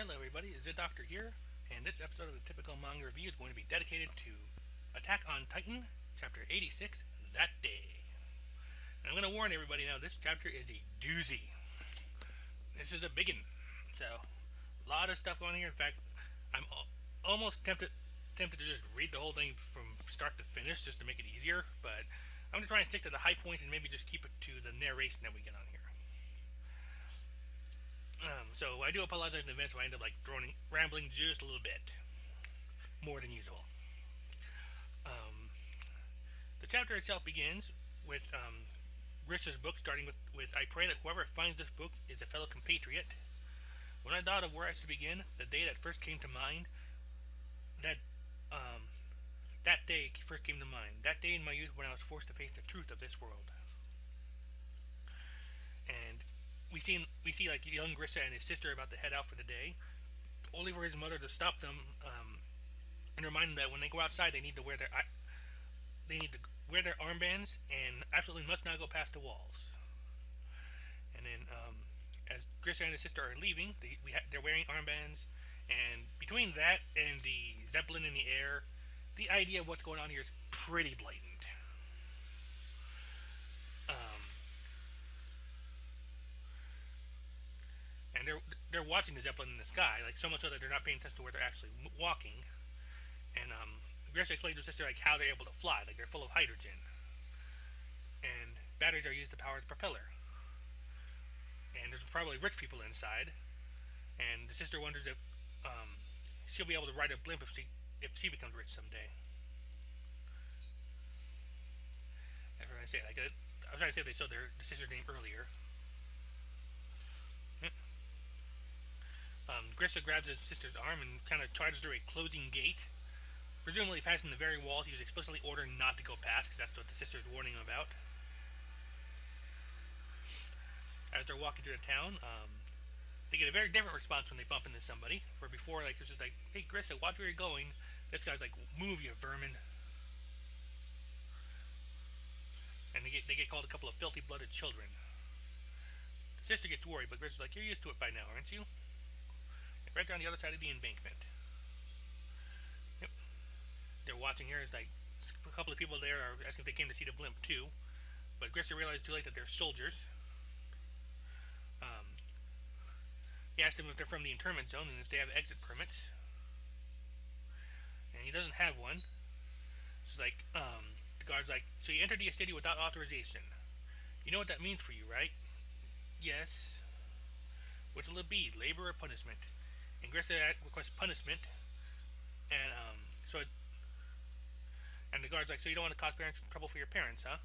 Hello everybody, Zeidoktor here, and this episode of the Typical Manga Review is going to be dedicated to Attack on Titan, Chapter 86, That Day. And I'm going to warn everybody now, this chapter is a doozy. This is a biggin. So, a lot of stuff going on here. In fact, I'm almost tempted to just read the whole thing from start to finish just to make it easier, but I'm going to try and stick to the high point and maybe just keep it to the narration that we get on here. So I do apologize in advance if I end up rambling just a little bit more than usual. The chapter itself begins with Grisha's book, starting with I pray that whoever finds this book is a fellow compatriot. When I thought of where I should begin, the day that first came to mind, that day first came to mind. That day in my youth when I was forced to face the truth of this world. And we see like young Grisha and his sister about to head out for the day, only for his mother to stop them and remind them that when they go outside, they need to wear their armbands and absolutely must not go past the walls. And then, as Grisha and his sister are leaving, they're wearing armbands, and between that and the zeppelin in the air, the idea of what's going on here is pretty blatant. And they're watching the zeppelin in the sky, like so much so that they're not paying attention to where they're actually walking. And Grisha explained to his sister like how they're able to fly, like they're full of hydrogen, and batteries are used to power the propeller. And there's probably rich people inside, and the sister wonders if she'll be able to ride a blimp if she becomes rich someday. That's what I say. Like I was trying to say they showed the sister's name earlier. Grisha grabs his sister's arm and kind of charges through a closing gate, presumably passing the very wall he was explicitly ordered not to go past, because that's what the sister is warning him about. As they're walking through the town, they get a very different response when they bump into somebody. Where before, like, it's just like, "Hey, Grisha, watch where you're going." This guy's like, "Move, you vermin!" And they get called a couple of filthy-blooded children. The sister gets worried, but Grisha's like, "You're used to it by now, aren't you?" Right there on the other side of the embankment. Yep. They're watching here. It's like a couple of people there are asking if they came to see the blimp too, but Grisha realizes too late that they're soldiers. He asks them if they're from the internment zone and if they have exit permits, and he doesn't have one. So like, the guard's like, "So you entered the city without authorization. You know what that means for you, right?" "Yes." "Which will it be, labor or punishment?" And Grisha requests punishment, and and the guard's like, "So you don't want to cause parents trouble for your parents, huh?"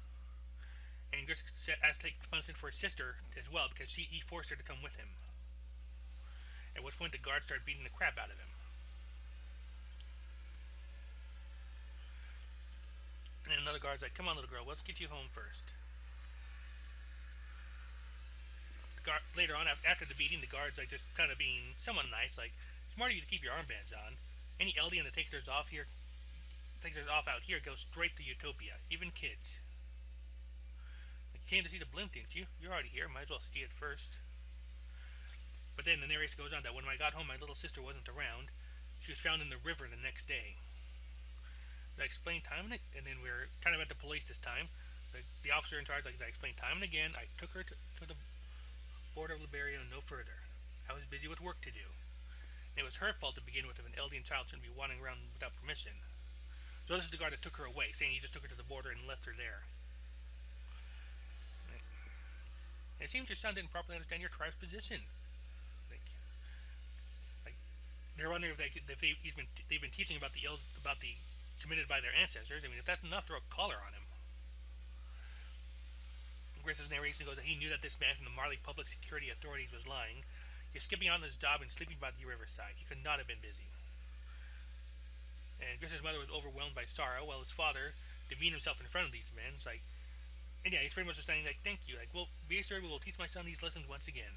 And Grisha has to take punishment for his sister as well, because he forced her to come with him. At which point the guards start beating the crap out of him. And then another guard's like, "Come on, little girl, let's get you home first." Later on, after the beating, the guard's like just kind of being somewhat nice, like, "Smart of you to keep your armbands on. Any Eldian that takes theirs off out here goes straight to Utopia, even kids. Like, you came to see the blimp, didn't you? You're already here, might as well see it first." But then the narration goes on that when I got home, my little sister wasn't around. She was found in the river the next day. I explained time and then we're kind of at the police this time. The officer in charge, like, as I explained time and again, I took her to the border of Liberia and no further. I was busy with work to do. And it was her fault to begin with if an Eldian child shouldn't be wandering around without permission. So this is the guard that took her away, saying he just took her to the border and left her there. And it seems your son didn't properly understand your tribe's position. Like they're wondering if they've been teaching about the committed by their ancestors. I mean, if that's enough, throw a collar on him. Grisha's narration goes that he knew that this man from the Marley Public Security Authorities was lying. He was skipping on his job and sleeping by the riverside. He could not have been busy. And Grisha's mother was overwhelmed by sorrow, while his father demeaned himself in front of these men. It's like, and yeah, he's pretty much just saying like, "Thank you. Like, well, be assured we will teach my son these lessons once again."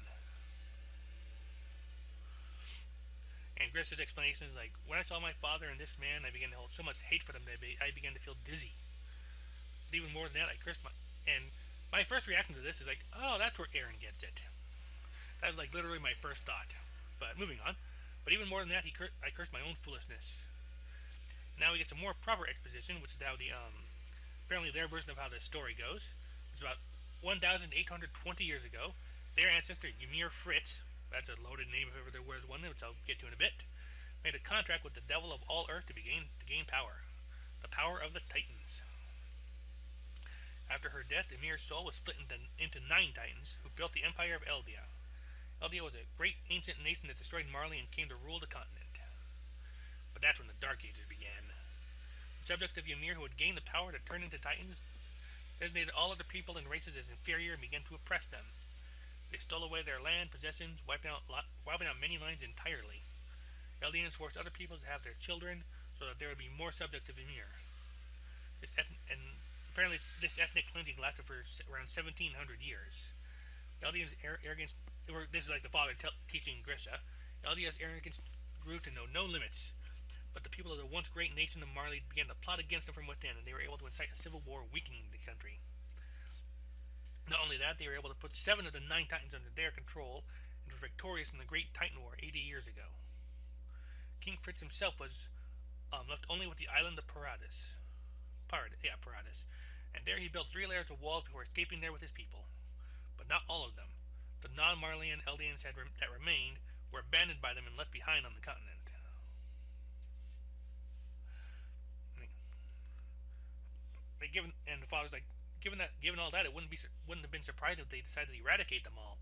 And Grisha's explanation is like, "When I saw my father and this man, I began to hold so much hate for them that I began to feel dizzy. But even more than that, I cursed my first reaction to this is like, oh, that's where Aaron gets it. That was like literally my first thought. But moving on. But even more than that, I cursed my own foolishness. Now we get some more proper exposition, which is how apparently their version of how the story goes. It's about 1,820 years ago. Their ancestor Ymir Fritz, that's a loaded name if ever there was one, which I'll get to in a bit, made a contract with the devil of all Earth to gain power, the power of the Titans. After her death, Ymir's soul was split into 9 Titans, who built the empire of Eldia. Eldia was a great ancient nation that destroyed Marley and came to rule the continent. But that's when the Dark Ages began. The subjects of Ymir who had gained the power to turn into Titans designated all other people and races as inferior and began to oppress them. They stole away their land, possessions, wiping out many lands entirely. Eldians forced other peoples to have their children so that there would be more subjects of Ymir. Apparently this ethnic cleansing lasted for around 1,700 years. Eldians' arrogance, this is like the father teaching Grisha, Eldia's arrogance grew to know no limits. But the people of the once great nation of Marley began to plot against them from within, and they were able to incite a civil war, weakening the country. Not only that, they were able to put 7 of the 9 Titans under their control, and were victorious in the Great Titan War 80 years ago. King Fritz himself was left only with the island of Paradis, and there he built 3 layers of walls before escaping there with his people. But not all of them. The non-Marleyan Eldians that remained were abandoned by them and left behind on the continent. And the father's like, given all that, it wouldn't have been surprising if they decided to eradicate them all.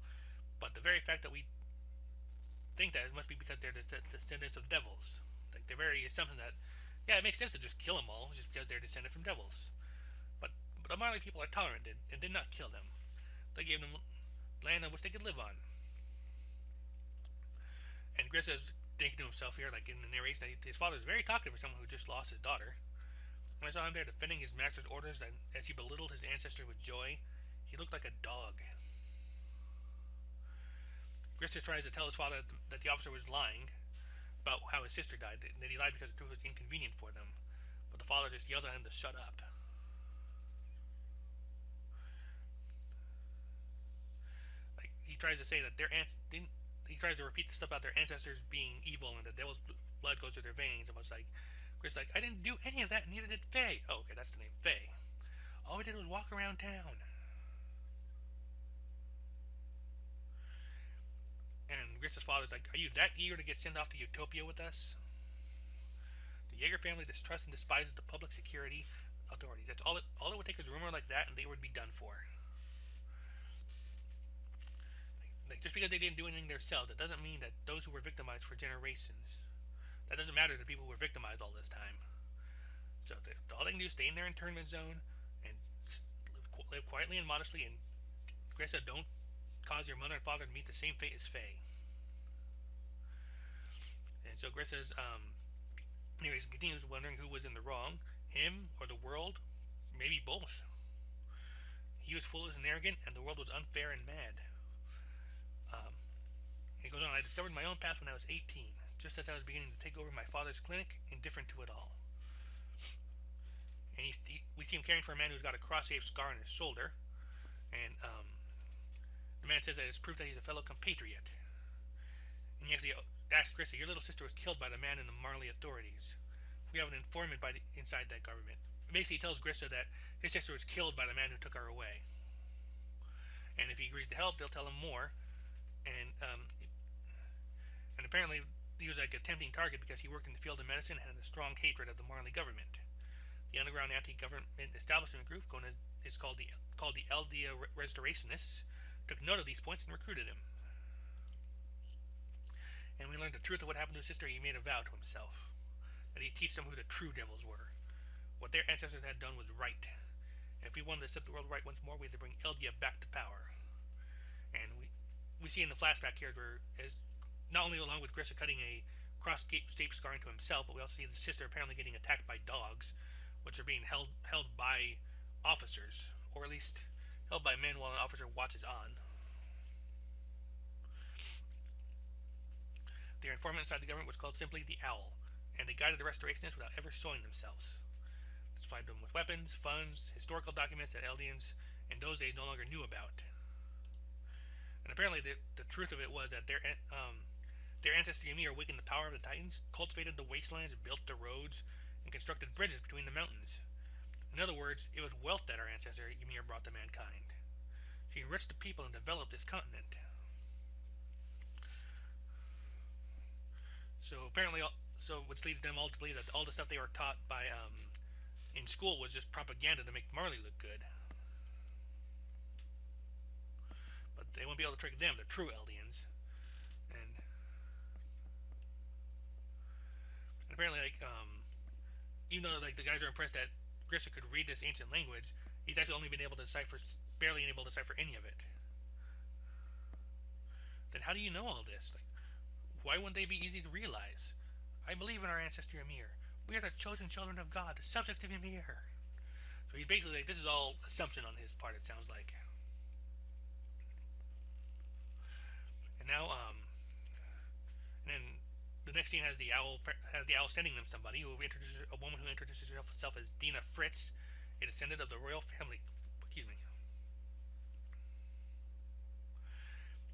But the very fact that we think that it must be because they're the descendants of devils. Like the very assumption that, yeah, it makes sense to just kill them all just because they're descended from devils. But the Marley people are tolerant and did not kill them. They gave them land on which they could live on. And Gris is thinking to himself here, like in the narration, that his father is very talkative for someone who just lost his daughter. When I saw him there defending his master's orders as he belittled his ancestors with joy, he looked like a dog. Grista tries to tell his father that the officer was lying about how his sister died, and that he lied because the truth was inconvenient for them. But the father just yells at him to shut up. Like he tries to say that he tries to repeat the stuff about their ancestors being evil and the devil's blood goes through their veins. And was like, Chris, like, I didn't do any of that, and neither did Faye. Oh, okay, that's the name, Faye. All we did was walk around town. And Grista's father's like, are you that eager to get sent off to Utopia with us? The Jaeger family distrusts and despises the public security authorities. That's all it would take is a rumor like that, and they would be done for. Like just because they didn't do anything themselves, that doesn't mean that those who were victimized for generations, that doesn't matter to the people who were victimized all this time. So all they can do is stay in their internment zone and live quietly and modestly. And Grista, don't cause your mother and father to meet the same fate as Faye. And so Grista's anyways continues wondering who was in the wrong, him or the world, maybe both. He was foolish and arrogant, and the world was unfair and mad. He goes on, I discovered my own path when I was 18, just as I was beginning to take over my father's clinic, indifferent to it all. And we see him caring for a man who's got a cross-shaped scar on his shoulder, and the man says that it's proof that he's a fellow compatriot. And he actually asks Grista, your little sister was killed by the man in the Marley authorities. We have an informant inside that government. Basically, he tells Grista that his sister was killed by the man who took her away. And if he agrees to help, they'll tell him more. And apparently, he was like a tempting target because he worked in the field of medicine and had a strong hatred of the Marley government. The underground anti-government establishment group, called the Eldia Restorationists, took note of these points and recruited him. And we learned the truth of what happened to his sister. He made a vow to himself that he'd teach them who the true devils were. What their ancestors had done was right. And if we wanted to set the world right once more, we had to bring Eldia back to power. And we see in the flashback here where, as not only along with Grista cutting a cross-shaped scar into himself, but we also see the sister apparently getting attacked by dogs, which are being held by officers, or at least held by men while an officer watches on. Their informant inside the government was called simply the Owl, and they guided the restorationists without ever showing themselves. They supplied them with weapons, funds, historical documents that Eldians in those days no longer knew about. And apparently the truth of it was that Their ancestor Ymir awakened the power of the Titans, cultivated the wastelands, built the roads, and constructed bridges between the mountains. In other words, it was wealth that our ancestor Ymir brought to mankind. She enriched the people and developed this continent. So apparently, which leads them all to believe that all the stuff they were taught by in school was just propaganda to make Marley look good. But they won't be able to trick them, the true Eldians. And apparently, even though the guys are impressed that Grisha could read this ancient language, he's actually only been able to decipher, barely able to decipher any of it. Then how do you know all this? Why wouldn't they be easy to realize? I believe in our ancestor Ymir. We are the chosen children of God, the subject of Ymir. So he's basically this is all assumption on his part, it sounds like. And now, and then the next scene has the owl sending them somebody a woman who introduces herself as Dina Fritz, a descendant of the royal family. Excuse me.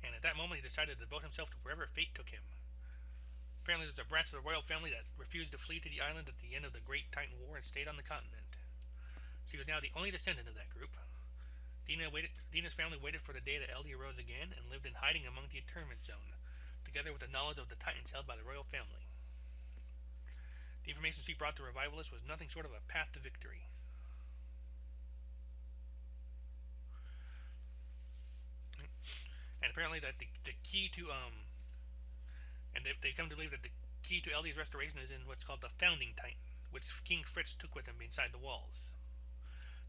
And at that moment, he decided to devote himself to wherever fate took him. Apparently, there's a branch of the royal family that refused to flee to the island at the end of the Great Titan War and stayed on the continent. She was now the only descendant of that group. Dina's family waited for the day that Eldia arose again and lived in hiding among the internment zone, together with the knowledge of the Titans held by the royal family. The information she brought to revivalists was nothing short of a path to victory. And apparently that the key to and they come to believe that the key to Eldia's restoration is in what's called the Founding Titan, which King Fritz took with him inside the walls.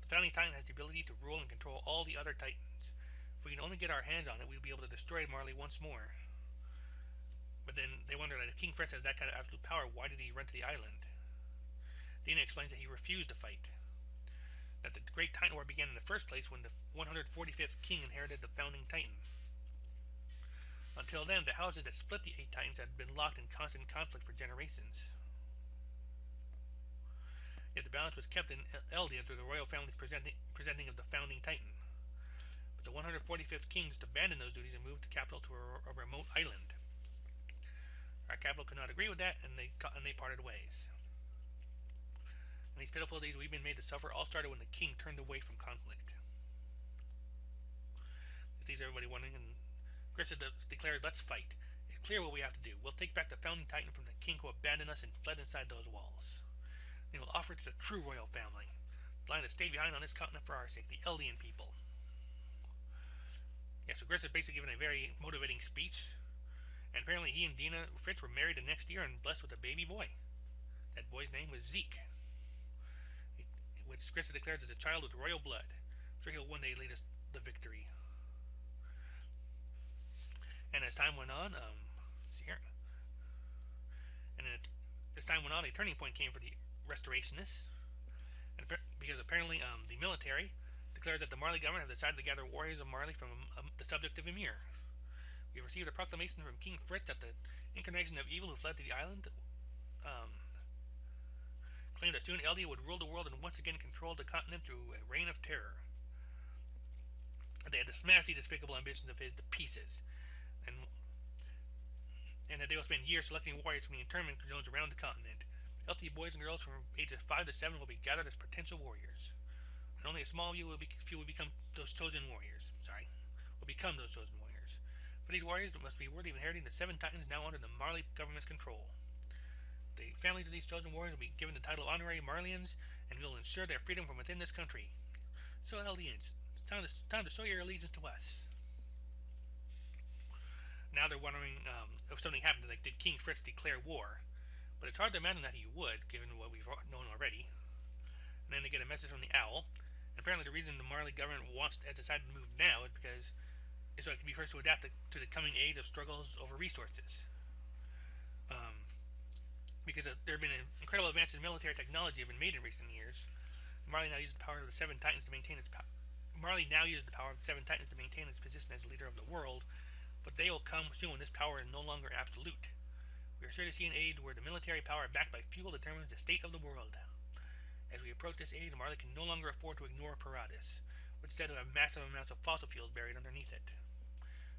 The Founding Titan has the ability to rule and control all the other Titans. If we can only get our hands on it, we'll be able to destroy Marley once more. But then they wonder that if King Fritz has that kind of absolute power, why did he run to the island? Dina explains that he refused to fight. That the Great Titan War began in the first place when the 145th King inherited the Founding Titan. Until then, the houses that split the 8 Titans had been locked in constant conflict for generations. Yet the balance was kept in Eldia through the royal family's presenting of the Founding Titan. But the 145th King just abandoned those duties and moved the capital to a remote island. Our capital could not agree with that, and they parted ways. In these pitiful days we've been made to suffer all started when the king turned away from conflict. This leaves everybody wondering, and Grisha declares, let's fight. It's clear what we have to do. We'll take back the Founding Titan from the king who abandoned us and fled inside those walls. And we'll offer it to the true royal family, the line that stayed behind on this continent for our sake, the Eldian people. Yeah, so Grisha basically given a very motivating speech, and apparently he and Dina Fritz were married the next year and blessed with a baby boy. That boy's name was Zeke, which Grisha declares is a child with royal blood. I'm sure he'll one day lead us to victory. And as time went on, let's see here. And as time went on, a turning point came for the restorationists, and because apparently the military declares that the Marley government has decided to gather warriors of Marley from the subject of Ymir. We have received a proclamation from King Fritz that the incarnation of evil who fled to the island claimed that soon Eldia would rule the world and once again control the continent through a reign of terror. They had to smash the despicable ambitions of his to pieces, and that they will spend years selecting warriors from the internment zones around the continent. Healthy boys and girls from ages 5 to 7 will be gathered as potential warriors, and only a small few will become those chosen warriors. Will become those chosen warriors. For these warriors, they must be worthy of inheriting the 7 Titans now under the Marley government's control. The families of these chosen warriors will be given the title of honorary Marleyans, and we will ensure their freedom from within this country. So, Eldians, it's time to show your allegiance to us. Now they're wondering if something happened, like did King Fritz declare war? But it's hard to imagine that he would, given what we've known already. And then they get a message from the owl. And apparently the reason the Marley government has decided to move now is because so it can be first to adapt to the coming age of struggles over resources. Because there have been incredible advances in military technology have been made in recent years. Marley now uses the power of the 7 Titans to maintain its position as leader of the world, but they will come soon when this power is no longer absolute. We are sure to see an age where the military power backed by fuel determines the state of the world. As we approach this age, Marley can no longer afford to ignore Paradis, which is said to have massive amounts of fossil fuels buried underneath it.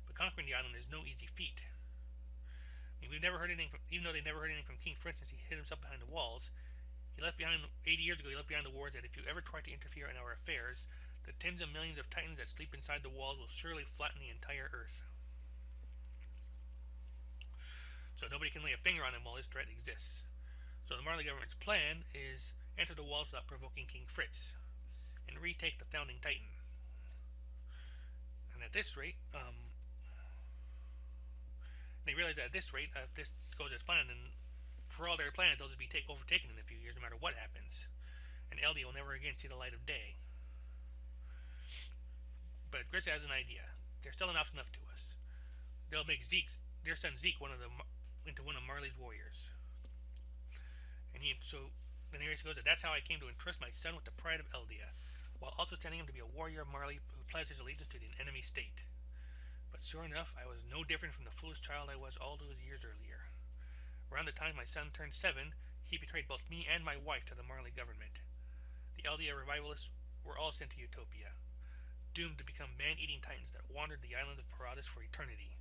But conquering the island is no easy feat. I mean, we've never heard anything from, even though they never heard anything from King Fritz since he hid himself behind the walls. He left behind 80 years ago. He left behind the words that if you ever try to interfere in our affairs, the tens of millions of titans that sleep inside the walls will surely flatten the entire earth. So nobody can lay a finger on him while his threat exists. So the Marley government's plan is enter the walls without provoking King Fritz and retake the founding titan. And at this rate, they realize that at this rate, if this goes as planned, then for all their plans, they'll just be overtaken in a few years, no matter what happens. And LD will never again see the light of day. But Gris has an idea. They're still an option left to us. They'll make Zeke, their son Zeke, into one of Marley's warriors. And then he goes, that's how I came to entrust my son with the pride of Eldia, while also sending him to be a warrior of Marley who pledged his allegiance to the enemy state. But sure enough, I was no different from the foolish child I was all those years earlier. Around the time my son turned 7, he betrayed both me and my wife to the Marley government. The Eldia revivalists were all sent to Utopia, doomed to become man-eating titans that wandered the island of Paradis for eternity.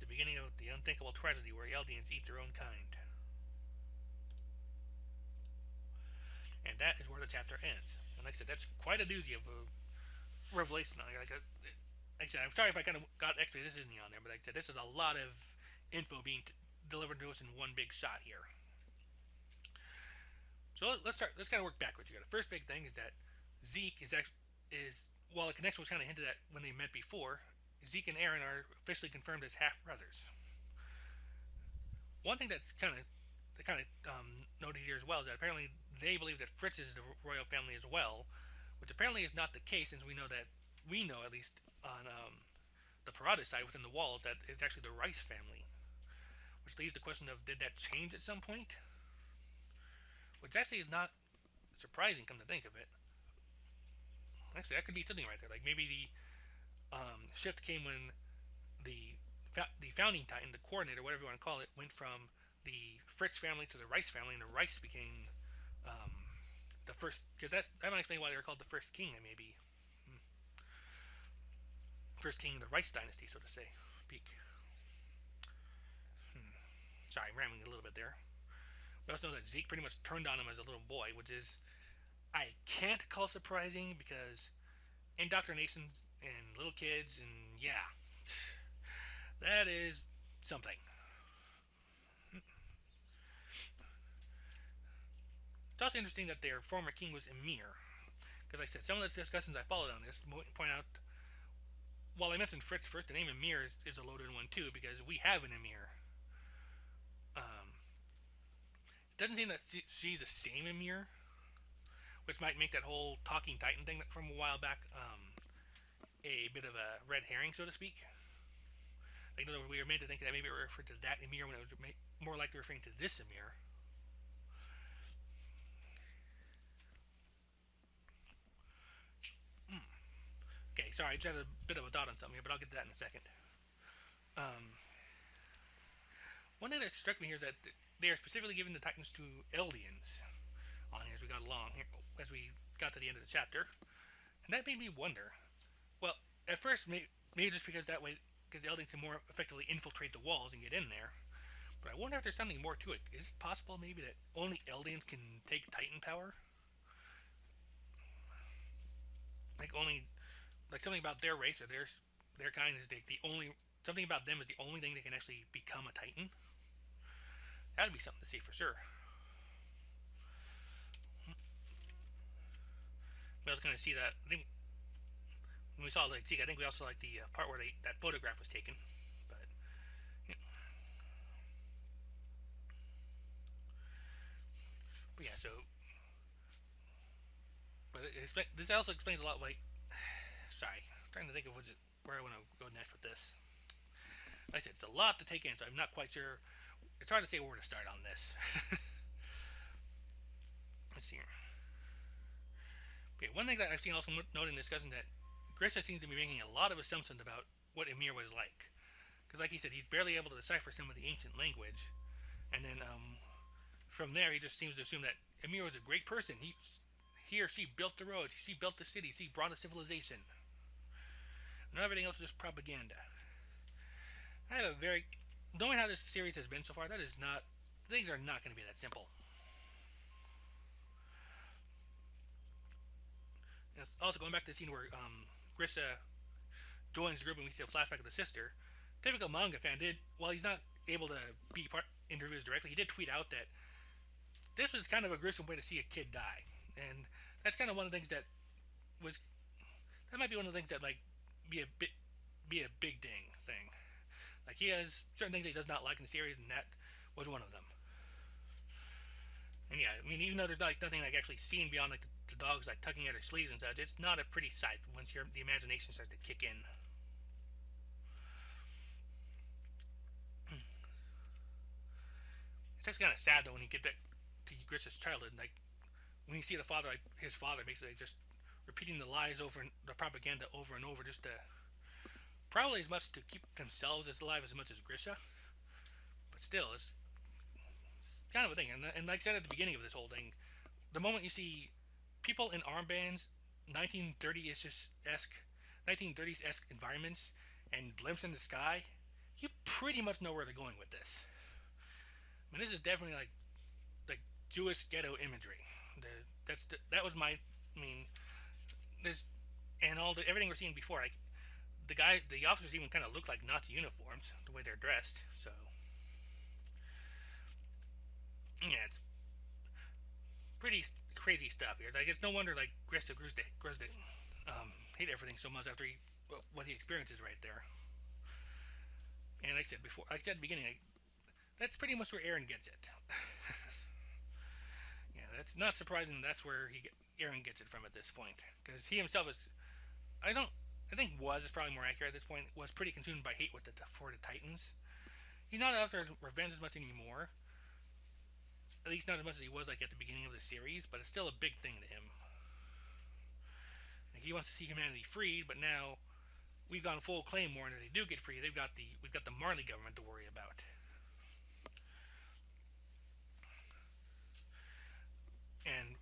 The beginning of the unthinkable tragedy where Eldians eat their own kind. And that is where the chapter ends. And like I said, that's quite a doozy of a revelation. Like I said, I'm sorry if I kind of got exposition on there, but like I said, this is a lot of info being delivered to us in one big shot here. So let's kind of work backwards here. The first big thing is that Zeke is while the connection was kind of hinted at when they met before, Zeke and Aaron are officially confirmed as half brothers. One thing that's kind of noted here as well is that apparently they believe that Fritz is the royal family as well, which apparently is not the case, since we know at least on the Parada side within the walls that it's actually the Rice family, which leaves the question of did that change at some point, which actually is not surprising come to think of it. Actually, that could be something right there. Like maybe the shift came when the founding titan, the coordinator, whatever you want to call it, went from the Fritz family to the Rice family, and the Rice became the first. Because that might explain why they're called the first king. Maybe first king of the Rice dynasty, so to say. Speak. Sorry, I'm rambling a little bit there. We also know that Zeke pretty much turned on him as a little boy, which is I can't call surprising because indoctrinations and little kids, and yeah, that is something. It's also interesting that their former king was Emir, because like I said, some of the discussions I followed on this point out, while I mentioned Fritz first, the name Emir is a loaded one too, because we have an Emir. It doesn't seem that she's the same Emir, which might make that whole talking titan thing from a while back a bit of a red herring, so to speak. Like, in other words, we were meant to think that maybe it referred to that Emir when it was more likely referring to this Emir. Okay, sorry, I just had a bit of a dot on something here, but I'll get to that in a second. One thing that struck me here is that they are specifically giving the Titans to Eldians on here as we got along, as we got to the end of the chapter. And that made me wonder. Well, at first, maybe just because that way, because the Eldians can more effectively infiltrate the walls and get in there. But I wonder if there's something more to it. Is it possible maybe that only Eldians can take Titan power? Like something about their race or their kind is the only, something about them is the only thing that can actually become a Titan. That'd be something to see for sure. We also kind of see that. I think when we saw like Zeke, I think we also like the part where that photograph was taken. But yeah, so. But this also explains a lot. Like, sorry, I'm trying to think of where I want to go next with this. Like I said, it's a lot to take in, so I'm not quite sure. It's hard to say where to start on this. Let's see here. But one thing that I've seen also noted in discussing that Grissa seems to be making a lot of assumptions about what Emir was like. Because like he said, he's barely able to decipher some of the ancient language. And then from there, he just seems to assume that Emir was a great person. He or she built the roads, she built the cities, he brought a civilization. And everything else is just propaganda. I have a very knowing how this series has been so far, that is not things are not going to be that simple. And also going back to the scene where Grissa joins the group and we see a flashback of the sister. Typical manga fan did, while he's not able to be part interviews directly, he did tweet out that this was kind of a gruesome way to see a kid die, and that's kind of one of the things was that might be one of the things that like be a bit be a big ding thing. Like he has certain things that he does not like in the series, and that was one of them. And yeah, I mean, even though there's like nothing like actually seen beyond like the dogs like tugging at her sleeves and such, it's not a pretty sight once the imagination starts to kick in. It's actually kind of sad though when you get back to Gris's childhood, like when you see the father, like his father, basically just repeating the lies over and the propaganda over and over, just to probably as much to keep themselves as alive as much as Grisha. But still, it's kind of a thing. And like I said at the beginning of this whole thing, the moment you see people in armbands, 1930s esque, 1930s esque environments, and glimpse in the sky, you pretty much know where they're going with this. I mean, this is definitely like Jewish ghetto imagery. That was my. I mean, this and all the everything we're seeing before. Like the officers even kind of look like Nazi uniforms the way they're dressed. So yeah, it's pretty crazy stuff here. Like it's no wonder like Grista grows to hate everything so much after what he experiences right there. And like I said before, like I said at the beginning, that's pretty much where Aaron gets it. Yeah, that's not surprising. That's where Aaron gets it from at this point, because he himself is. I don't. I think was is probably more accurate at this point. Was pretty consumed by hate for the Titans. He's not after his revenge as much anymore. At least not as much as he was like at the beginning of the series, but it's still a big thing to him. Like, he wants to see humanity freed, but now we've gone full Claymore, and if they do get free, we've got the Marley government to worry about. And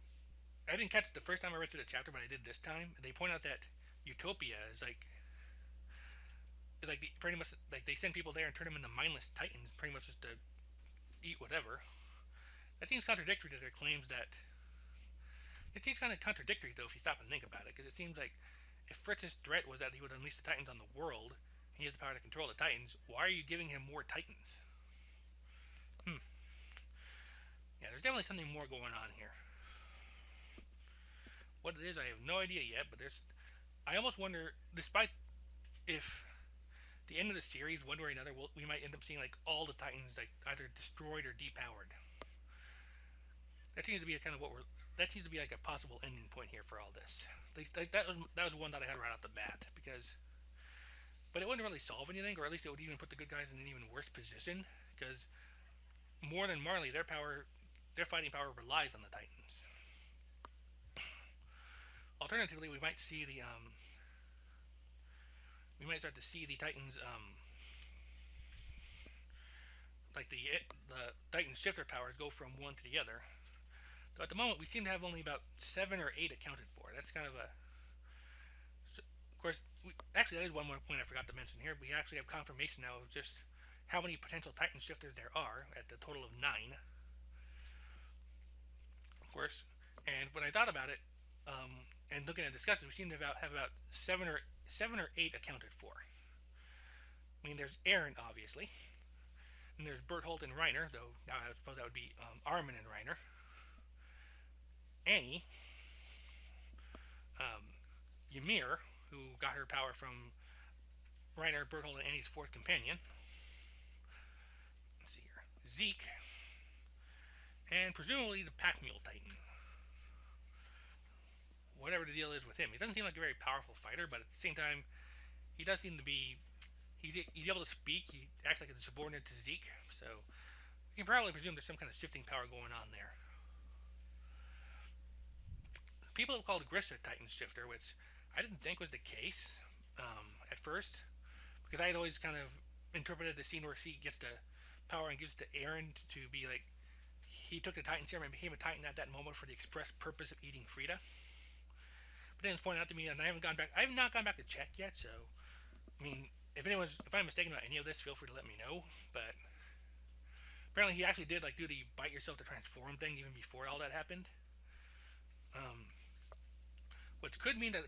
I didn't catch it the first time I read through the chapter, but I did this time. They point out that Utopia is like pretty much like they send people there and turn them into mindless titans, pretty much just to eat whatever. That seems contradictory to their claims that. It seems kind of contradictory though if you stop and think about it, because it seems like if Fritz's threat was that he would unleash the Titans on the world, and he has the power to control the Titans, why are you giving him more Titans? Hmm. Yeah, there's definitely something more going on here. What it is, I have no idea yet, but there's. I almost wonder, despite if the end of the series, one way or another, we might end up seeing like all the Titans like either destroyed or depowered. That seems to be a kind of what we're. That seems to be like a possible ending point here for all this. Like that was one that I had right off the bat because, but it wouldn't really solve anything, or at least it would even put the good guys in an even worse position because more than Marley, their fighting power relies on the Titans. Alternatively, we might start to see the Titans like the Titan shifter powers go from one to the other. Though at the moment, we seem to have only about 7 or 8 accounted for. That's kind of a. So, of course, actually, that is one more point I forgot to mention here. We actually have confirmation now of just how many potential Titan shifters there are at the total of 9. Of course, and when I thought about it, and looking at discussions, we seem to have about 7 or 8 accounted for. I mean, there's Aaron, obviously, and there's Berthold and Reiner, though now I suppose that would be Armin and Reiner. Annie, Ymir, who got her power from Reiner, Berthold, and Annie's fourth companion. Let's see here. Zeke, and presumably the Pack Mule Titan. Whatever the deal is with him. He doesn't seem like a very powerful fighter, but at the same time, he does seem to be. He's able to speak. He acts like a subordinate to Zeke, so we can probably presume there's some kind of shifting power going on there. People have called Grisha Titan Shifter, which I didn't think was the case at first, because I had always kind of interpreted the scene where she gets the power and gives it to Aaron to be like he took the Titan serum and became a Titan at that moment for the express purpose of eating Frida. But then it's pointed out to me, and I have not gone back to check yet. So, I mean, if I'm mistaken about any of this, feel free to let me know. But apparently, he actually did like do the bite yourself to transform thing even before all that happened. Um, which could mean that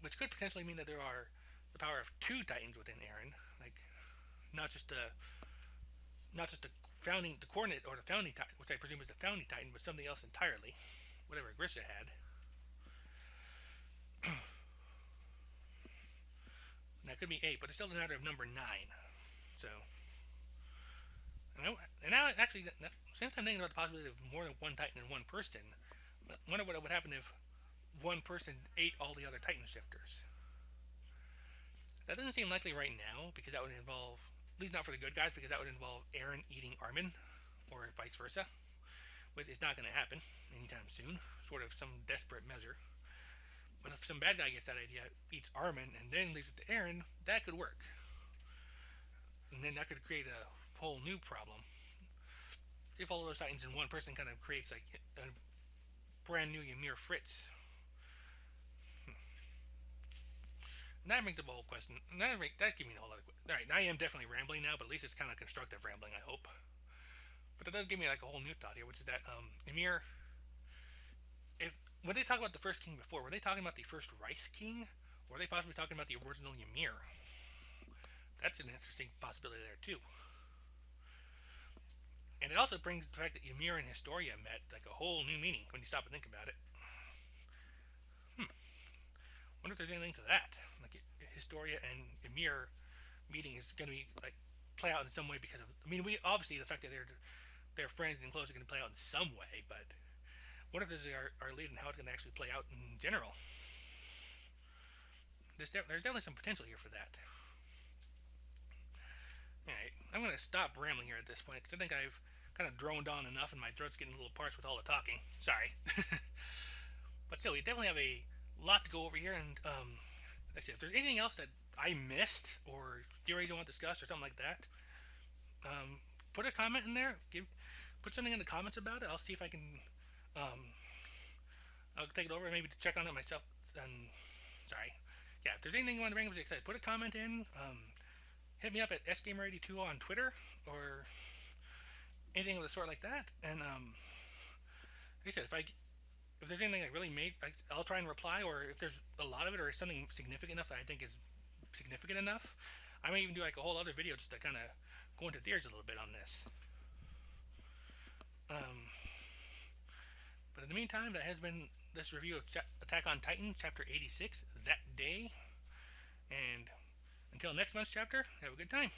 which could potentially mean that there are the power of two Titans within Eren, like not just the the coordinate or the founding Titan, which I presume is the founding Titan, but something else entirely, whatever Grisha had. That could be 8, but it's still a matter of number 9. So, and now actually, since I'm thinking about the possibility of more than one Titan in one person, I wonder what would happen if one person ate all the other Titan shifters. That doesn't seem likely right now, because that would involve, at least not for the good guys, because that would involve Eren eating Armin, or vice versa, which is not going to happen anytime soon. Sort of some desperate measure. But if some bad guy gets that idea, eats Armin, and then leaves it to Eren, that could work. And then that could create a whole new problem. If all of those Titans in one person kind of creates like a brand new Ymir Fritz. And that brings up a whole question. That's giving me a whole other question. Alright, I am definitely rambling now, but at least it's kind of constructive rambling, I hope. But that does give me like a whole new thought here, which is that Ymir, when they talk about the first king before, were they talking about the first Rice king? Or were they possibly talking about the original Ymir? That's an interesting possibility there too. And it also brings the fact that Ymir and Historia met like a whole new meaning when you stop and think about it. Wonder if there's anything to that. Like Historia and Ymir meeting is going to be like play out in some way because of. I mean, we obviously the fact that they're friends and close are going to play out in some way, but what if this is our lead and how it's going to actually play out in general? There's definitely some potential here for that. Alright, I'm going to stop rambling here at this point because I think I've kind of droned on enough and my throat's getting a little parched with all the talking. Sorry. But still, we definitely have a lot to go over here, and like I said, if there's anything else that I missed or theories you want to discuss or something like that, put a comment in there. Put something in the comments about it. I'll see if I can. I'll take it over and maybe check on it myself. And sorry, yeah. If there's anything you want to bring up, put a comment in. Hit me up at sgamer82 on Twitter or anything of the sort like that. And like I said, if there's anything I really made, I'll try and reply. Or if there's a lot of it or something significant enough that I think is significant enough, I may even do like a whole other video just to kind of go into theories a little bit on this. But in the meantime, that has been this review of Attack on Titan, Chapter 86, That Day. And until next month's chapter, have a good time.